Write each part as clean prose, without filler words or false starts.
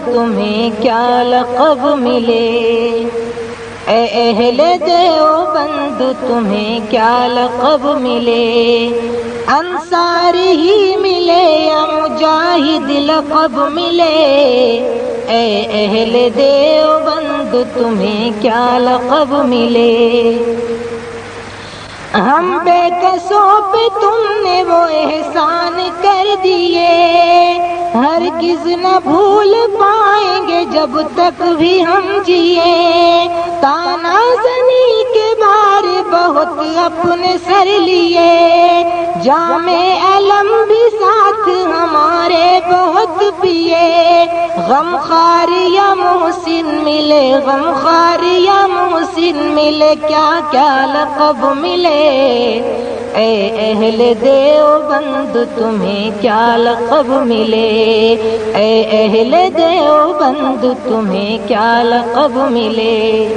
تمہیں کیا لقب ملے، اے اہل دیوبند تمہیں کیا لقب ملے، انصاری ہی ملے یا مجاہد لقب ملے، اے اہل دیوبند تمہیں کیا لقب ملے۔ ہم بے کسوں پہ تم نے وہ احسان کر دیے، ہرگز نہ بھول پائیں گے جب تک بھی ہم جیے، تانا زنی کے بار بہت اپنے سر لیے، جام علم بھی ساتھ ہمارے بہت پیے، غم خوار یا محسن ملے، غم خوار یا محسن ملے، کیا کیا لقب ملے، اے اہل دیوبند تمہیں کیا لقب ملے، اے اہل دیوبند تمہیں کیا لقب ملے۔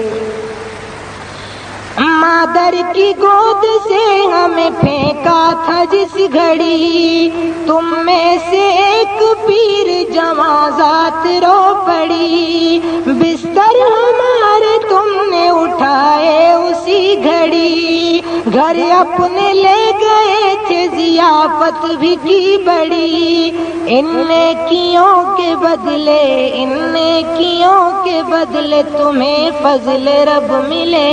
مادر کی گود سے ہمیں پھینکا تھا جس گھڑی، تم میں سے ایک پیر جماعت رو پڑی، بستر ہمارے تم نے اٹھائے اسی گھڑی، گھر اپنے لے گئے تھے ضیافت بھی کی بڑی، ان نیکیوں کے بدلے، ان نیکیوں کے بدلے تمہیں فضل رب ملے،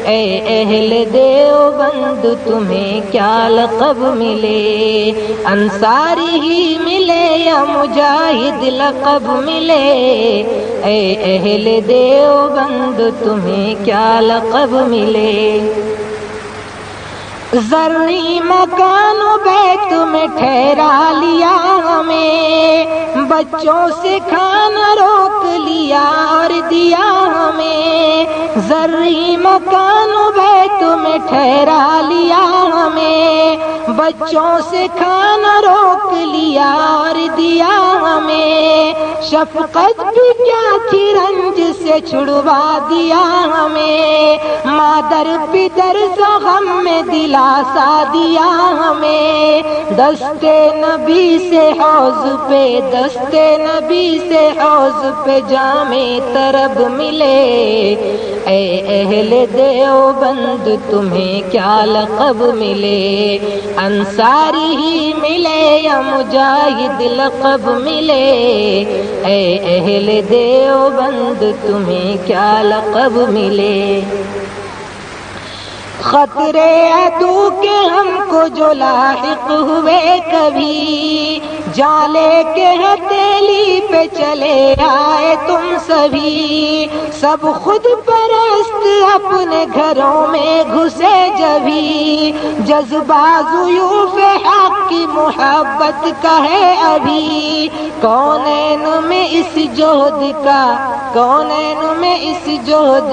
اے اہل دیوبند تمہیں کیا لقب ملے، انصاری ہی ملے یا مجاہد لقب ملے، اے اہل دیوبند تمہیں کیا لقب ملے۔ زرعی مکان و بیت میں ٹھہرا لیا ہمیں، بچوں سے کھانا روک لیا اور دیا ہمیں، زرعی مکان و بیت میں ٹھہرا لیا ہمیں، بچوں سے کھانا روک لیا اور دیا ہمیں، شفقت بھی کیا تھی رنج سے چھڑوا دیا ہمیں، مادر پدر غم میں دلاسا دیا ہمیں، دستے نبی سے حوض پہ، دستے نبی سے حوض پہ جام طرب ملے، اے اہل دیوبند تمہیں کیا لقب ملے، انصاری ہی ملے یا مجاہد لقب ملے، اے اہل دیوبند تمہیں کیا لقب ملے۔ خطرے عدو کے ہم کو جو لاحق ہوئے کبھی، جالے کے ہتھیلی پہ چلے آئے تم سبھی، سب خود پرست اپنے گھروں میں گھسے جبھی، جذبہ ضیوف حق کی محبت کا ہے ابھی، کونین میں اس جہد کا، کونین میں اس جہد